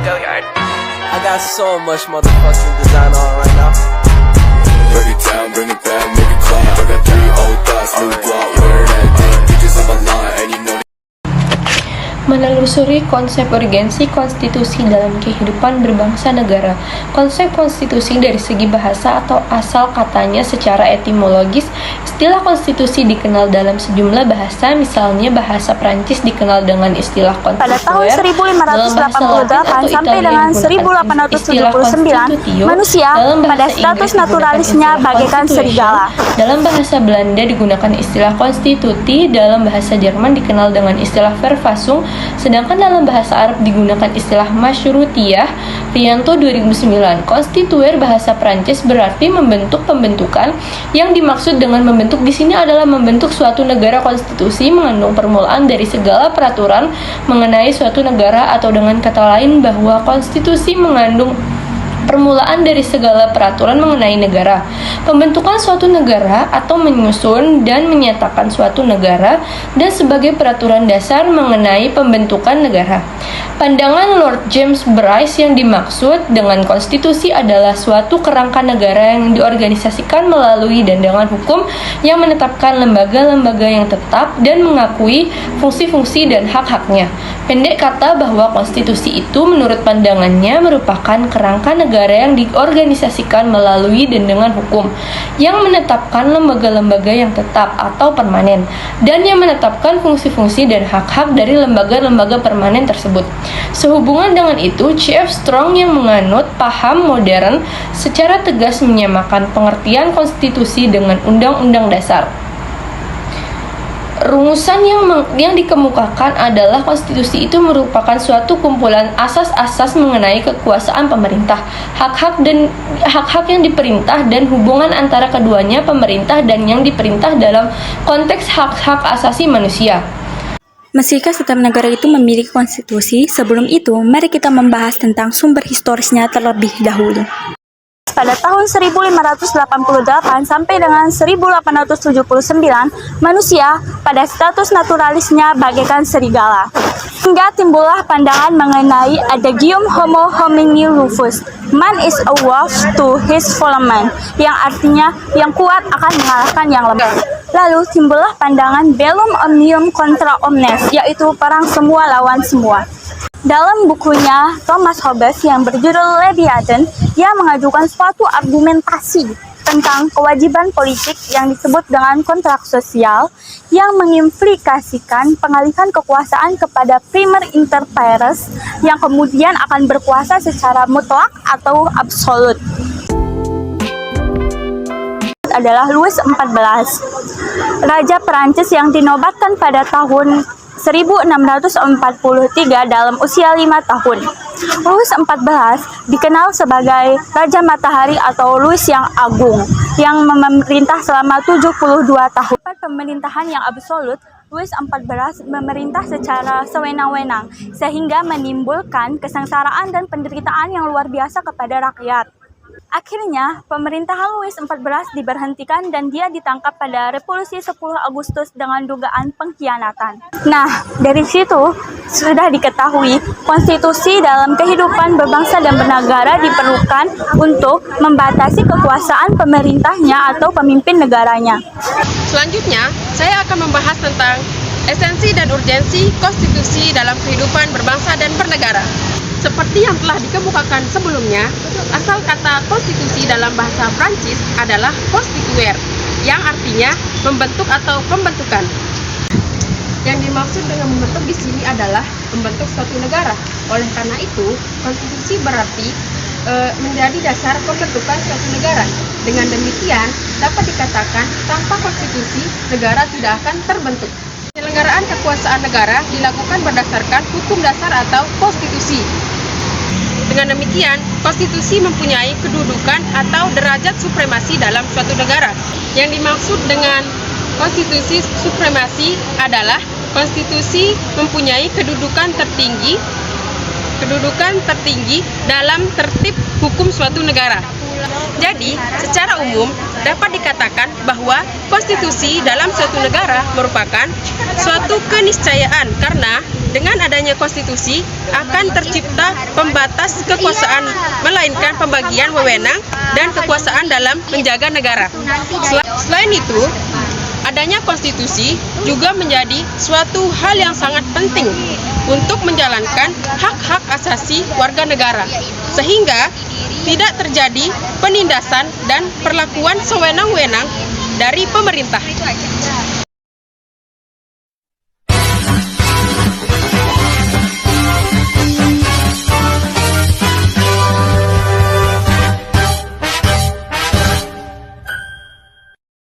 I got so much motherfucking design on right now. Break it down, bring it back, make it clap. I got 3 old thoughts, new block, where that damn bitches on my line, and you know. Menelusuri konsep urgensi konstitusi dalam kehidupan berbangsa negara. Konsep konstitusi dari segi bahasa atau asal katanya secara etimologis, istilah konstitusi dikenal dalam sejumlah bahasa, misalnya bahasa Prancis dikenal dengan istilah Pada tahun constituer, 1588 sampai dengan 1879, manusia pada status naturalisnya bagaikan serigala. Dalam bahasa Belanda digunakan istilah konstituti, dalam bahasa Jerman dikenal dengan istilah Verfassung, sedangkan dalam bahasa Arab digunakan istilah Masyurutiyah. Rianto 2009. Konstituer bahasa Prancis berarti membentuk pembentukan. Yang dimaksud dengan membentuk di sini adalah membentuk suatu negara. Konstitusi mengandung permulaan dari segala peraturan mengenai suatu negara, atau dengan kata lain bahwa konstitusi mengandung permulaan dari segala peraturan mengenai negara. Pembentukan suatu negara atau menyusun dan menyatakan suatu negara, dan sebagai peraturan dasar mengenai pembentukan negara. Pandangan Lord James Bryce yang dimaksud dengan konstitusi adalah suatu kerangka negara yang diorganisasikan melalui dan dengan hukum, yang menetapkan lembaga-lembaga yang tetap dan mengakui fungsi-fungsi dan hak-haknya. Pendek kata bahwa konstitusi itu menurut pandangannya merupakan kerangka negara yang diorganisasikan melalui dan dengan hukum, yang menetapkan lembaga-lembaga yang tetap atau permanen, dan yang menetapkan fungsi-fungsi dan hak-hak dari lembaga-lembaga permanen tersebut. Sehubungan dengan itu, C.F. Strong yang menganut paham modern secara tegas menyamakan pengertian konstitusi dengan undang-undang dasar. Rumusan yang dikemukakan adalah konstitusi itu merupakan suatu kumpulan asas-asas mengenai kekuasaan pemerintah, hak-hak yang diperintah, dan hubungan antara keduanya, pemerintah dan yang diperintah dalam konteks hak-hak asasi manusia. Meskipun setiap negara itu memiliki konstitusi, sebelum itu mari kita membahas tentang sumber historisnya terlebih dahulu. Pada tahun 1588 sampai dengan 1879, manusia pada status naturalisnya bagaikan serigala. Hingga timbullah pandangan mengenai adagium homo homini lupus, man is a wolf to his fellow man, yang artinya yang kuat akan mengalahkan yang lemah. Lalu timbullah pandangan bellum omnium contra omnes, yaitu perang semua lawan semua. Dalam bukunya Thomas Hobbes yang berjudul Leviathan, ia mengajukan suatu argumentasi tentang kewajiban politik yang disebut dengan kontrak sosial, yang mengimplikasikan pengalihan kekuasaan kepada primer inter pares yang kemudian akan berkuasa secara mutlak atau absolut. Adalah Louis XIV, Raja Perancis yang dinobatkan pada tahun 1643 dalam usia 5 tahun. Louis XIV dikenal sebagai Raja Matahari atau Louis yang Agung, yang memerintah selama 72 tahun. Pemerintahan yang absolut, Louis XIV memerintah secara sewenang-wenang, sehingga menimbulkan kesengsaraan dan penderitaan yang luar biasa kepada rakyat. Akhirnya, pemerintahan Louis XIV diberhentikan dan dia ditangkap pada Revolusi 10 Agustus dengan dugaan pengkhianatan. Nah, dari situ sudah diketahui konstitusi dalam kehidupan berbangsa dan bernegara diperlukan untuk membatasi kekuasaan pemerintahnya atau pemimpin negaranya. Selanjutnya, saya akan membahas tentang esensi dan urgensi konstitusi dalam kehidupan berbangsa dan bernegara. Seperti yang telah dikemukakan sebelumnya, asal kata konstitusi dalam bahasa Prancis adalah constituer, yang artinya membentuk atau pembentukan. Yang dimaksud dengan membentuk di sini adalah membentuk suatu negara. Oleh karena itu, konstitusi berarti menjadi dasar pembentukan suatu negara. Dengan demikian, dapat dikatakan tanpa konstitusi, negara tidak akan terbentuk. Penyelenggaraan kekuasaan negara dilakukan berdasarkan hukum dasar atau konstitusi. Dengan demikian, konstitusi mempunyai kedudukan atau derajat supremasi dalam suatu negara. Yang dimaksud dengan konstitusi supremasi adalah konstitusi mempunyai kedudukan tertinggi dalam tertib hukum suatu negara. Jadi, secara umum dapat dikatakan bahwa konstitusi dalam suatu negara merupakan suatu keniscayaan karena Dengan adanya konstitusi akan tercipta pembatas kekuasaan, melainkan pembagian wewenang dan kekuasaan dalam menjaga negara. Selain itu, adanya konstitusi juga menjadi suatu hal yang sangat penting untuk menjalankan hak-hak asasi warga negara, sehingga tidak terjadi penindasan dan perlakuan sewenang-wenang dari pemerintah.